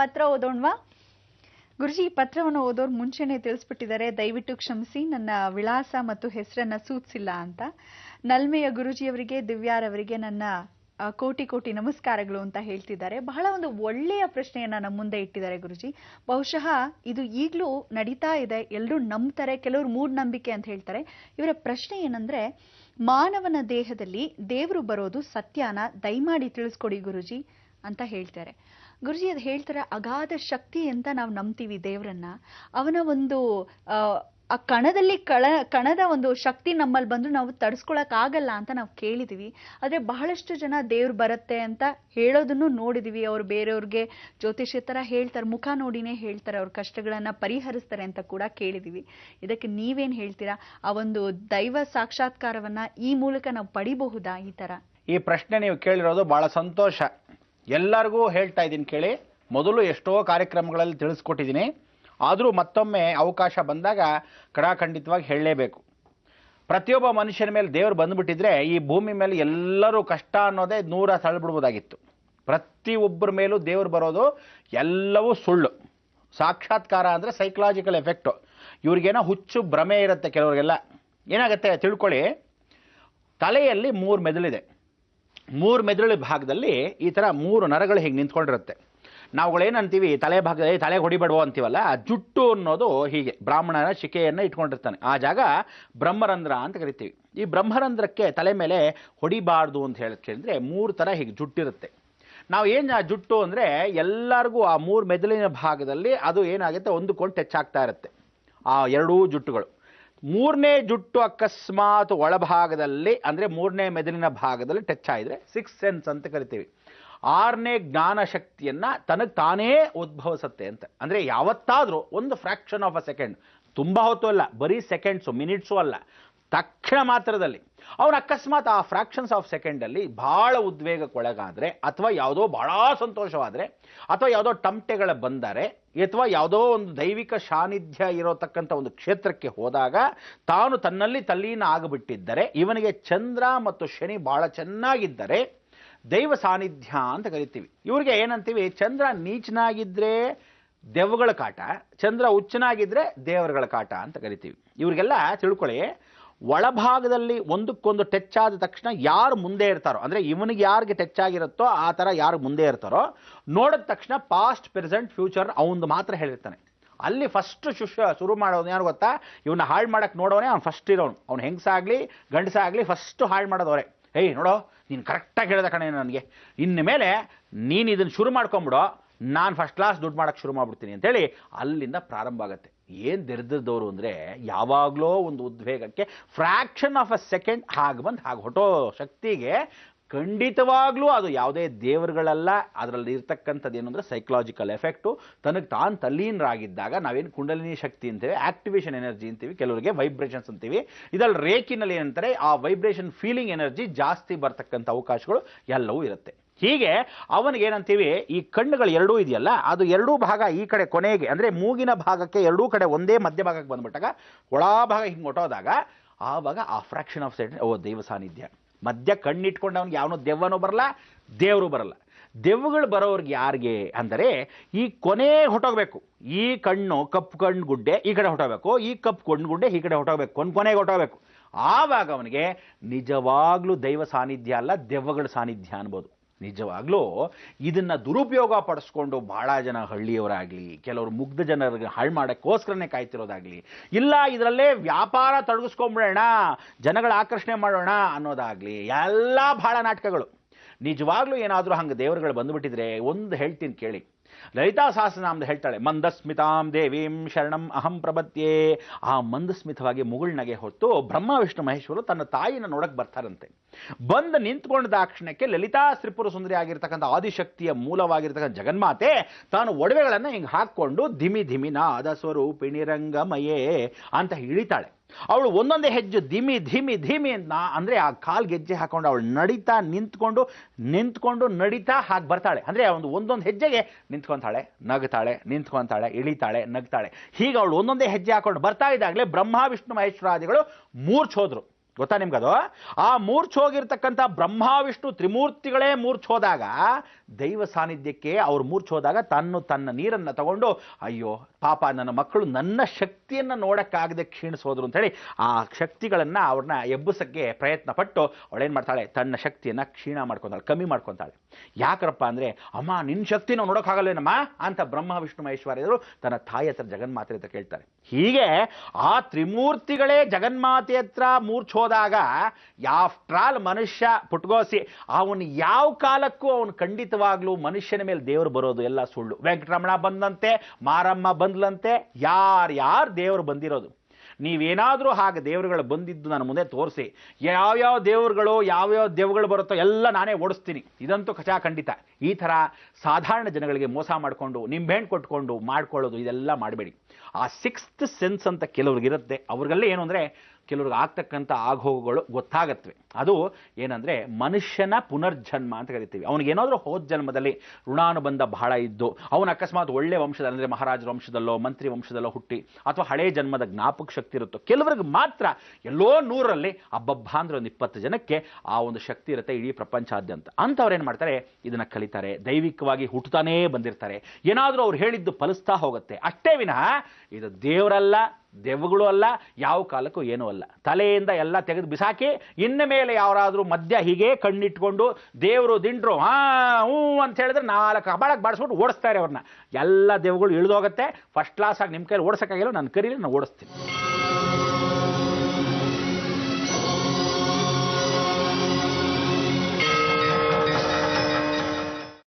ಪತ್ರ ಓದೋಣವಾ? ಗುರುಜಿ, ಈ ಪತ್ರವನ್ನು ಓದೋರು ಮುಂಚೆನೆ ತಿಳಿಸ್ಬಿಟ್ಟಿದ್ದಾರೆ, ದಯವಿಟ್ಟು ಕ್ಷಮಿಸಿ, ನನ್ನ ವಿಳಾಸ ಮತ್ತು ಹೆಸರನ್ನ ಸೂಚಿಸಿಲ್ಲ ಅಂತ. ನಲ್ಮೆಯ ಗುರುಜಿಯವರಿಗೆ, ದಿವ್ಯಾರವರಿಗೆ ನನ್ನ ಕೋಟಿ ಕೋಟಿ ನಮಸ್ಕಾರಗಳು ಅಂತ ಹೇಳ್ತಿದ್ದಾರೆ. ಬಹಳ ಒಂದು ಒಳ್ಳೆಯ ಪ್ರಶ್ನೆಯನ್ನ ನಮ್ಮ ಮುಂದೆ ಇಟ್ಟಿದ್ದಾರೆ ಗುರುಜಿ. ಬಹುಶಃ ಇದು ಈಗಲೂ ನಡೀತಾ ಇದೆ, ಎಲ್ಲರೂ ನಂಬ್ತಾರೆ, ಕೆಲವರು ಮೂಢನಂಬಿಕೆ ಅಂತ ಹೇಳ್ತಾರೆ. ಇವರ ಪ್ರಶ್ನೆ ಏನಂದ್ರೆ, ಮಾನವನ ದೇಹದಲ್ಲಿ ದೇವರು ಬರೋದು ಸತ್ಯನ, ದಯಮಾಡಿ ತಿಳಿಸ್ಕೊಡಿ ಗುರುಜಿ ಅಂತ ಹೇಳ್ತಾರೆ. ಗುರುಜಿ ಅದು ಹೇಳ್ತಾರೆ, ಅಗಾಧ ಶಕ್ತಿ ಅಂತ ನಾವು ನಂಬ್ತೀವಿ ದೇವರನ್ನ. ಅವನ ಒಂದು ಆ ಕಣದಲ್ಲಿ ಕಣದ ಒಂದು ಶಕ್ತಿ ನಮ್ಮಲ್ಲಿ ಬಂದು ನಾವು ತಡಿಸ್ಕೊಳಕ್ ಆಗಲ್ಲ ಅಂತ ನಾವು ಕೇಳಿದೀವಿ. ಆದ್ರೆ ಬಹಳಷ್ಟು ಜನ ದೇವ್ರು ಬರುತ್ತೆ ಅಂತ ಹೇಳೋದನ್ನು ನೋಡಿದೀವಿ. ಅವ್ರು ಬೇರೆಯವ್ರಿಗೆ ಜ್ಯೋತಿಷ್ಯ ತರ ಹೇಳ್ತಾರೆ, ಮುಖ ನೋಡಿನೇ ಹೇಳ್ತಾರೆ, ಅವ್ರ ಕಷ್ಟಗಳನ್ನ ಪರಿಹರಿಸ್ತಾರೆ ಅಂತ ಕೂಡ ಕೇಳಿದೀವಿ. ಇದಕ್ಕೆ ನೀವೇನ್ ಹೇಳ್ತೀರಾ? ಆ ಒಂದು ದೈವ ಸಾಕ್ಷಾತ್ಕಾರವನ್ನ ಈ ಮೂಲಕ ನಾವು ಪಡಿಬಹುದಾ? ಈ ತರ ಈ ಪ್ರಶ್ನೆ ನೀವು ಕೇಳಿರೋದು ಬಹಳ ಸಂತೋಷ. ಎಲ್ಲರಿಗೂ ಹೇಳ್ತಾ ಇದ್ದೀನಿ ಕೇಳಿ. ಮೊದಲು ಎಷ್ಟೋ ಕಾರ್ಯಕ್ರಮಗಳಲ್ಲಿ ತಿಳಿಸ್ಕೊಟ್ಟಿದ್ದೀನಿ, ಆದರೂ ಮತ್ತೊಮ್ಮೆ ಅವಕಾಶ ಬಂದಾಗ ಖಂಡಿತವಾಗಿ ಹೇಳಲೇಬೇಕು. ಪ್ರತಿಯೊಬ್ಬ ಮನುಷ್ಯನ ಮೇಲೆ ದೇವರು ಬಂದುಬಿಟ್ಟಿದ್ರೆ ಈ ಭೂಮಿ ಮೇಲೆ ಎಲ್ಲರೂ ಕಷ್ಟ ಅನ್ನೋದೇ 100 ತಳ್ಳಿಬಿಡ್ಬೋದಾಗಿತ್ತು. ಪ್ರತಿಯೊಬ್ಬರ ಮೇಲೂ ದೇವರು ಬರೋದು ಎಲ್ಲವೂ ಸುಳ್ಳು. ಸಾಕ್ಷಾತ್ಕಾರ ಅಂದರೆ ಸೈಕಲಾಜಿಕಲ್ ಎಫೆಕ್ಟು. ಇವ್ರಿಗೇನೋ ಹುಚ್ಚು ಭ್ರಮೆ ಇರುತ್ತೆ ಕೆಲವರಿಗೆಲ್ಲ. ಏನಾಗುತ್ತೆ ತಿಳ್ಕೊಳ್ಳಿ, ತಲೆಯಲ್ಲಿ 3 ಮೆದುಳಿದೆ. 3 ಮೆದುಳು ಭಾಗದಲ್ಲಿ ಈ ಥರ 3 ನರಗಳು ಹೀಗೆ ನಿಂತ್ಕೊಂಡಿರುತ್ತೆ. ನಾವುಗಳೇನಂತೀವಿ, ತಲೆ ಭಾಗದಲ್ಲಿ ತಲೆ ಹೊಡಿಬೇಡವೋ ಅಂತೀವಲ್ಲ, ಜುಟ್ಟು ಅನ್ನೋದು ಹೀಗೆ ಬ್ರಾಹ್ಮಣನ ಶಿಕೆಯನ್ನು ಇಟ್ಕೊಂಡಿರ್ತಾನೆ. ಆ ಜಾಗ ಬ್ರಹ್ಮರಂಧ್ರ ಅಂತ ಕರಿತೀವಿ. ಈ ಬ್ರಹ್ಮರಂಧ್ರಕ್ಕೆ ತಲೆ ಮೇಲೆ ಹೊಡಿಬಾರ್ದು ಅಂತ ಹೇಳಿದ್ರೆ 3 ಥರ ಹೀಗೆ ಜುಟ್ಟಿರುತ್ತೆ. ನಾವು ಏನು ಜುಟ್ಟು ಅಂದರೆ ಎಲ್ಲರಿಗೂ ಆ 3 ಮೆದುಳಿನ ಭಾಗದಲ್ಲಿ ಅದು ಏನಾಗುತ್ತೆ, ಒಂದಕ್ಕೊಂದು ಟಚ್ ಆಗ್ತಾ ಇರುತ್ತೆ ಆ 2 ಜುಟ್ಟುಗಳು. 3ನೇ ಜುಟ್ಟು ಅಕಸ್ಮಾತ್ ಒಳಭಾಗದಲ್ಲಿ ಅಂದರೆ 3ನೇ ಮೆದುಳಿನ ಭಾಗದಲ್ಲಿ ಟಚ್ ಆಗಿದ್ರೆ 6th ಸೆನ್ಸ್ ಅಂತ ಕರಿತೀವಿ. 6ನೇ ಜ್ಞಾನ ಶಕ್ತಿಯನ್ನ ತನಗೆ ತಾನೇ ಉದ್ಭವಿಸುತ್ತೆ ಅಂತ. ಅಂದರೆ ಯಾವತ್ತಾದರೂ ಒಂದು ಫ್ರಾಕ್ಷನ್ ಆಫ್ ಅ ಸೆಕೆಂಡ್, ತುಂಬ ಹೊತ್ತು ಅಲ್ಲ, ಬರೀ ಸೆಕೆಂಡ್ಸು ಮಿನಿಟ್ಸು ಅಲ್ಲ, ತಕ್ಷಣ ಮಾತ್ರದಲ್ಲಿ ಅವನು ಅಕಸ್ಮಾತ್ ಆ ಫ್ರಾಕ್ಷನ್ಸ್ ಆಫ್ ಸೆಕೆಂಡಲ್ಲಿ ಭಾಳ ಉದ್ವೇಗಕ್ಕೊಳಗಾದರೆ, ಅಥವಾ ಯಾವುದೋ ಭಾಳ ಸಂತೋಷವಾದರೆ, ಅಥವಾ ಯಾವುದೋ ಟಮಟೆಗಳ ಬಂದರೆ, ಅಥವಾ ಯಾವುದೋ ಒಂದು ದೈವಿಕ ಸಾನ್ನಿಧ್ಯ ಇರೋತಕ್ಕಂಥ ಒಂದು ಕ್ಷೇತ್ರಕ್ಕೆ ಹೋದಾಗ ತಾನು ತನ್ನಲ್ಲಿ ತಲ್ಲೀನ ಆಗಿಬಿಟ್ಟಿದ್ದರೆ, ಇವನಿಗೆ ಚಂದ್ರ ಮತ್ತು ಶನಿ ಭಾಳ ಚೆನ್ನಾಗಿದ್ದರೆ ದೈವ ಸಾನ್ನಿಧ್ಯ ಅಂತ ಕರಿತೀವಿ. ಇವ್ರಿಗೆ ಏನಂತೀವಿ, ಚಂದ್ರ ನೀಚನಾಗಿದ್ದರೆ ದೆವ್ವಗಳ ಕಾಟ, ಚಂದ್ರ ಉಚ್ಚನಾಗಿದ್ದರೆ ದೇವರುಗಳ ಕಾಟ ಅಂತ ಕರಿತೀವಿ. ಇವ್ರಿಗೆಲ್ಲ ತಿಳ್ಕೊಳ್ಳಿ, ಒಳಭಾಗದಲ್ಲಿ ಒಂದಕ್ಕೊಂದು ಟಚ್ ಆದ ತಕ್ಷಣ ಯಾರು ಮುಂದೆ ಇರ್ತಾರೋ, ಅಂದರೆ ಇವನಿಗೆ ಯಾರಿಗೆ ಟಚ್ ಆಗಿರುತ್ತೋ ಆ ಥರ ಯಾರು ಮುಂದೆ ಇರ್ತಾರೋ, ನೋಡಿದ ತಕ್ಷಣ ಪಾಸ್ಟ್ ಪ್ರೆಸೆಂಟ್ ಫ್ಯೂಚರ್ ಅವನು ಮಾತ್ರ ಹೇಳಿರ್ತಾನೆ. ಅಲ್ಲಿ ಫಸ್ಟ್ ಶುರು ಮಾಡೋದು ಯಾರು ಗೊತ್ತಾ? ಇವನ್ನ ಹಾಳು ಮಾಡಕ್ಕೆ ನೋಡೋನೆ ಅವ್ನು ಫಸ್ಟ್ ಇರೋನು. ಅವ್ನು ಹೆಂಗಸಾಗಲಿ ಗಂಡಸಾಗಲಿ ಫಸ್ಟ್ ಹಾಳು ಮಾಡೋದವ್ರೆ. ಏಯ್ ನೋಡೋ, ನೀನು ಕರೆಕ್ಟಾಗಿ ಹೇಳಿದ ಕಣೆ, ನನಗೆ ಇನ್ನು ಮೇಲೆ ನೀನು ಇದನ್ನು ಶುರು ಮಾಡ್ಕೊಂಬಿಡೋ, ನಾನು ಫಸ್ಟ್ ಕ್ಲಾಸ್ ದುಡ್ಡು ಮಾಡೋಕ್ಕೆ ಶುರು ಮಾಡ್ಬಿಡ್ತೀನಿ ಅಂತೇಳಿ ಅಲ್ಲಿಂದ ಪ್ರಾರಂಭ ಆಗುತ್ತೆ. ಏನು ದರಿದ್ರದವರು ಅಂದರೆ ಯಾವಾಗಲೂ ಒಂದು ಉದ್ವೇಗಕ್ಕೆ ಫ್ರ್ಯಾಕ್ಷನ್ ಆಫ್ ಅ ಸೆಕೆಂಡ್ ಹಾಗೆ ಬಂದು ಹಾಗೆ ಹೊಟ್ಟೋ ಶಕ್ತಿಗೆ ಖಂಡಿತವಾಗ್ಲೂ ಅದು ಯಾವುದೇ ದೇವರುಗಳಲ್ಲ. ಅದರಲ್ಲಿ ಇರ್ತಕ್ಕಂಥದ್ದು ಏನು ಅಂದರೆ ಸೈಕಲಾಜಿಕಲ್ ಎಫೆಕ್ಟು. ತನಗೆ ತಾನು ತಲ್ಲೀನರಾಗಿದ್ದಾಗ ನಾವೇನು ಕುಂಡಲಿನಿ ಶಕ್ತಿ ಅಂತೀವಿ, ಆಕ್ಟಿವೇಶನ್ ಎನರ್ಜಿ ಅಂತೀವಿ, ಕೆಲವರಿಗೆ ವೈಬ್ರೇಷನ್ಸ್ ಅಂತೀವಿ. ಇದರಲ್ಲಿ ರೇಕಿನಲ್ಲಿ ಏನಂತಾರೆ, ಆ ವೈಬ್ರೇಷನ್ ಫೀಲಿಂಗ್ ಎನರ್ಜಿ ಜಾಸ್ತಿ ಬರ್ತಕ್ಕಂಥ ಅವಕಾಶಗಳು ಎಲ್ಲವೂ ಇರುತ್ತೆ. ಹೀಗೆ ಅವನಿಗೇನಂತೀವಿ, ಈ ಕಣ್ಣುಗಳು ಎರಡೂ ಇದೆಯಲ್ಲ, ಅದು ಎರಡೂ ಭಾಗ ಈ ಕಡೆ ಕೊನೆಗೆ ಅಂದರೆ ಮೂಗಿನ ಭಾಗಕ್ಕೆ ಎರಡೂ ಕಡೆ ಒಂದೇ ಮಧ್ಯಭಾಗಕ್ಕೆ ಬಂದ್ಬಿಟ್ಟಾಗ ಒಳಭಾಗ ಹಿಂಗೆ ಹೊಟ್ಟೋದಾಗ ಆವಾಗ ಆ ಫ್ರಾಕ್ಷನ್ ಆಫ್ ಸೆಕೆಂಡ್ ದೈವ ಸಾನ್ನಿಧ್ಯ. ಮಧ್ಯ ಕಣ್ಣಿಟ್ಕೊಂಡು ಅವ್ನಿಗೆ ಯಾವನೋ ದೆವ್ವನೂ ಬರಲ್ಲ, ದೇವರು ಬರಲ್ಲ. ದೆವ್ವಗಳು ಬರೋರ್ಗೆ ಯಾರಿಗೆ ಅಂದರೆ ಈ ಕೊನೆ ಹೊಟ್ಟೋಗ್ಬೇಕು. ಈ ಕಣ್ಣು ಕಪ್ಪು ಕಣ್ಣು ಗುಡ್ಡೆ ಈ ಕಡೆ ಹೊಟ್ಟೋಗ್ಬೇಕು, ಈ ಕಪ್ಪು ಕಣ್ಣು ಗುಡ್ಡೆ ಈ ಕಡೆ ಹೊಟ್ಟೋಗ್ಬೇಕು, ಕೊನೆಗೆ ಹೊಟ್ಟೋಗ್ಬೇಕು. ಆವಾಗ ಅವನಿಗೆ ನಿಜವಾಗ್ಲೂ ದೈವ ಸಾನ್ನಿಧ್ಯ ಅಲ್ಲ, ದೆವ್ವಗಳ ಸಾನ್ನಿಧ್ಯ ಅನ್ಬೋದು. ನಿಜವಾಗ್ಲೂ ಇದನ್ನ ದುರುಪಯೋಗ ಪಡಿಸ್ಕೊಂಡು ಬಹಳ ಜನ ಹಳ್ಳಿಯವರಾಗಲಿ, ಕೆಲವರು ಮುಗ್ಧ ಜನರಿಗೆ ಹಾಳು ಮಾಡೋಕ್ಕೋಸ್ಕರನೇ ಕಾಯ್ತಿರೋದಾಗಲಿ, ಇಲ್ಲ ಇದರಲ್ಲೇ ವ್ಯಾಪಾರ ತೊಡಗಿಸ್ಕೊಂಡ್ಬಿಡೋಣ, ಜನಗಳ ಆಕರ್ಷಣೆ ಮಾಡೋಣ ಅನ್ನೋದಾಗಲಿ, ಎಲ್ಲ ಬಹಳ ನಾಟಕಗಳು. ನಿಜವಾಗ್ಲೂ ಏನಾದರೂ ಹಂಗೆ ದೇವರುಗಳು ಬಂದುಬಿಟ್ಟಿದ್ರೆ ಒಂದು ಹೇಳ್ತೀನಿ ಕೇಳಿ. ಲಲಿತಾ ಸಹಸ್ರನಾಮದ ಹೇಳ್ತಾಳೆ, ಮಂದಸ್ಮಿತಾಂ ದೇವೀಂ ಶರಣಂ ಅಹಂ ಪ್ರಪದ್ಯೆ. ಆ ಮಂದಸ್ಮಿತವಾಗಿ ಮುಗುಳ್ನಗೆ ಹೊತ್ತು ಬ್ರಹ್ಮ ವಿಷ್ಣು ಮಹೇಶ್ವರು ತನ್ನ ತಾಯಿನ ನೋಡಕ್ಕೆ ಬರ್ತಾರಂತೆ. ಬಂದು ನಿಂತ್ಕೊಂಡಿದಾಕ್ಷಣಕ್ಕೆ ಲಲಿತಾ ತ್ರಿಪುರ ಸುಂದರಿ ಆಗಿರ್ತಕ್ಕಂಥ ಆದಿಶಕ್ತಿಯ ಮೂಲವಾಗಿರ್ತಕ್ಕಂಥ ಜಗನ್ಮಾತೆ ತಾನು ಒಡವೆಗಳನ್ನು ಹಿಂಗೆ ಹಾಕ್ಕೊಂಡು ಧಿಮಿ ಧಿಮಿ ನಾದ ಸ್ವರೂಪಿಣಿ ರಂಗಮಯೇ ಅಂತ ಇಳಿತಾಳೆ. ಅವಳು ಒಂದೊಂದೇ ಹೆಜ್ಜೆ ಧಿಮಿ ಧಿಮಿ ಧಿಮಿ ಅಂತ ಅಂದರೆ ಆ ಕಾಲು ಗೆಜ್ಜೆ ಹಾಕೊಂಡು ಅವಳು ನಡೀತಾ ನಿಂತ್ಕೊಂಡು ನಡೀತಾ ಹಾಗೆ ಬರ್ತಾಳೆ. ಅಂದರೆ ಒಂದೊಂದು ಹೆಜ್ಜೆಗೆ ನಿಂತ್ಕೊತಾಳೆ, ನಗ್ತಾಳೆ, ನಿಂತ್ಕೊತಾಳೆ, ಇಳಿತಾಳೆ, ನಗ್ತಾಳೆ. ಹೀಗೆ ಅವಳು ಒಂದೊಂದೇ ಹೆಜ್ಜೆ ಹಾಕೊಂಡು ಬರ್ತಾ ಇದ್ದಾಗಲೇ ಬ್ರಹ್ಮ ವಿಷ್ಣು ಮಹೇಶ್ವರಾದಿಗಳು ಮೂರ್ಛೋದ್ರು. ಗೊತ್ತಾ ನಿಮ್ಗದು? ಆ ಮೂರ್ಛೋಗಿರ್ತಕ್ಕಂಥ ಬ್ರಹ್ಮ ವಿಷ್ಣು ತ್ರಿಮೂರ್ತಿಗಳೇ ಮೂರ್ಛೋದಾಗ ದೈವ ಸಾನ್ನಿಧ್ಯಕ್ಕೆ ಅವ್ರು ಮೂರ್ಛೋದಾಗ ತನ್ನ ನೀರನ್ನು ತಗೊಂಡು ಅಯ್ಯೋ ಪಾಪ ನನ್ನ ಮಕ್ಕಳು ನನ್ನ ಶಕ್ತಿಯನ್ನು ನೋಡೋಕ್ಕಾಗದೆ ಕ್ಷೀಣಿಸೋದ್ರು ಅಂತೇಳಿ ಆ ಶಕ್ತಿಗಳನ್ನು ಅವ್ರನ್ನ ಎಬ್ಬಿಸೋಕ್ಕೆ ಪ್ರಯತ್ನ ಪಟ್ಟು ಅವಳೇನು ಮಾಡ್ತಾಳೆ, ತನ್ನ ಶಕ್ತಿಯನ್ನು ಕ್ಷೀಣ ಮಾಡ್ಕೊತಾಳೆ, ಕಮ್ಮಿ ಮಾಡ್ಕೊತಾಳೆ. ಯಾಕರಪ್ಪ ಅಂದರೆ, ಅಮ್ಮ ನಿನ್ನ ಶಕ್ತಿ ನಾವು ನೋಡೋಕ್ಕಾಗಲ್ವೇನಮ್ಮ ಅಂತ ಬ್ರಹ್ಮ ವಿಷ್ಣು ಮಹೇಶ್ವರರು ತನ್ನ ತಾಯಿ ಹತ್ರ ಜಗನ್ಮಾತೆ ಹತ್ರ ಕೇಳ್ತಾರೆ. ಹೀಗೆ ಆ ತ್ರಿಮೂರ್ತಿಗಳೇ ಜಗನ್ಮಾತೆ ಹತ್ರ ಮೂರ್ಛೋದಾಗ ಆಫ್ಟರ್ ಆಲ್ ಮನುಷ್ಯ ಪುಟ್ಗೋಸಿ ಅವನು ಯಾವ ಕಾಲಕ್ಕೂ ಅವನು ಖಂಡಿತವಾಗ್ಲೂ ಮನುಷ್ಯನ ಮೇಲೆ ದೇವರು ಬರೋದು ಎಲ್ಲ ಸುಳ್ಳು. ವೆಂಕಟರಮಣ ಬಂದಂತೆ, ಮಾರಮ್ಮ ಬಂದ್ಲಂತೆ, ಯಾರ್ಯಾರು ದೇವರು ಬಂದಿರೋದು. ನೀವೇನಾದರೂ ಹಾಗೆ ದೇವರುಗಳು ಬಂದಿದ್ದು ನನ್ನ ಮುಂದೆ ತೋರಿಸಿ, ಯಾವ್ಯಾವ ದೇವರುಗಳು ಬರುತ್ತೋ ಎಲ್ಲ ನಾನೇ ಓಡಿಸ್ತೀನಿ, ಇದಂತೂ ಖಂಡಿತ. ಈ ಥರ ಸಾಧಾರಣ ಜನಗಳಿಗೆ ಮೋಸ ಮಾಡಿಕೊಂಡು ನಿಂಬೆಹಣ್ಣು ಕೊಟ್ಕೊಂಡು ಮಾಡ್ಕೊಳ್ಳೋದು ಇದೆಲ್ಲ ಮಾಡಬೇಡಿ. ಆ ಸಿಕ್ಸ್ತ್ ಸೆನ್ಸ್ ಅಂತ ಕೆಲವ್ರಿಗಿರುತ್ತೆ. ಅವ್ರಿಗೆಲ್ಲ ಏನು ಅಂದರೆ, ಕೆಲವ್ರಿಗೆ ಆಗ್ತಕ್ಕಂಥ ಆಗೋಗುಗಳು ಗೊತ್ತಾಗತ್ವೆ. ಅದು ಏನಂದರೆ ಮನುಷ್ಯನ ಪುನರ್ಜನ್ಮ ಅಂತ ಕರಿತೀವಿ. ಅವನಿಗೇನಾದರೂ ಹೋದ ಜನ್ಮದಲ್ಲಿ ಋಣಾನುಬಂಧ ಬಹಳ ಇದ್ದು ಅವನು ಅಕಸ್ಮಾತ್ ಒಳ್ಳೆ ವಂಶದ ಅಂದರೆ ಮಹಾರಾಜರ ವಂಶದಲ್ಲೋ ಮಂತ್ರಿ ವಂಶದಲ್ಲೋ ಹುಟ್ಟಿ ಅಥವಾ ಹಳೆಯ ಜನ್ಮದ ಜ್ಞಾಪಕ ಶಕ್ತಿ ಇರುತ್ತೋ, ಕೆಲವರಿಗೆ ಮಾತ್ರ ಎಲ್ಲೋ 100ರಲ್ಲಿ ಅಬ್ಬಬ್ಬ ಅಂದರೆ ಒಂದು 20 ಜನಕ್ಕೆ ಆ ಒಂದು ಶಕ್ತಿ ಇರುತ್ತೆ ಇಡೀ ಪ್ರಪಂಚಾದ್ಯಂತ. ಅಂಥವ್ರು ಏನು ಮಾಡ್ತಾರೆ, ಇದನ್ನು ಕಲಿತಾರೆ, ದೈವಿಕವಾಗಿ ಹುಟ್ಟುತ್ತಾನೇ ಬಂದಿರ್ತಾರೆ. ಏನಾದರೂ ಅವ್ರು ಹೇಳಿದ್ದು ಫಲಿಸ್ತಾ ಹೋಗುತ್ತೆ ಅಷ್ಟೇ ವಿನಃ ಇದು ದೇವರಲ್ಲ, ದೆವ್ವಗಳು ಅಲ್ಲ, ಯಾವ ಕಾಲಕ್ಕೂ ಏನೂ ಅಲ್ಲ. ತಲೆಯಿಂದ ಎಲ್ಲ ತೆಗೆದು ಬಿಸಾಕಿ ಇನ್ನು ಮೇಲೆ ಯಾರಾದರೂ ಮಧ್ಯ ಹೀಗೆ ಕಣ್ಣಿಟ್ಕೊಂಡು ದೇವರು ದಿಂಡ್ರು ಹ್ಞೂ ಅಂತ ಹೇಳಿದ್ರೆ 4 ಹಬಳಕ್ಕೆ ಬಾಡಿಸ್ಬಿಟ್ಟು ಓಡಿಸ್ತಾರೆ ಅವ್ರನ್ನ. ಎಲ್ಲ ದೆವ್ವಗಳು ಇಳಿದೋಗುತ್ತೆ. ಫಸ್ಟ್ ಕ್ಲಾಸಾಗಿ ನಿಮ್ಮ ಕೈಲಿ ಓಡಿಸೋಕ್ಕಾಗಿಲ್ಲ, ನನ್ನ ಕರೀಲಿ ನಾನು ಓಡಿಸ್ತೀನಿ.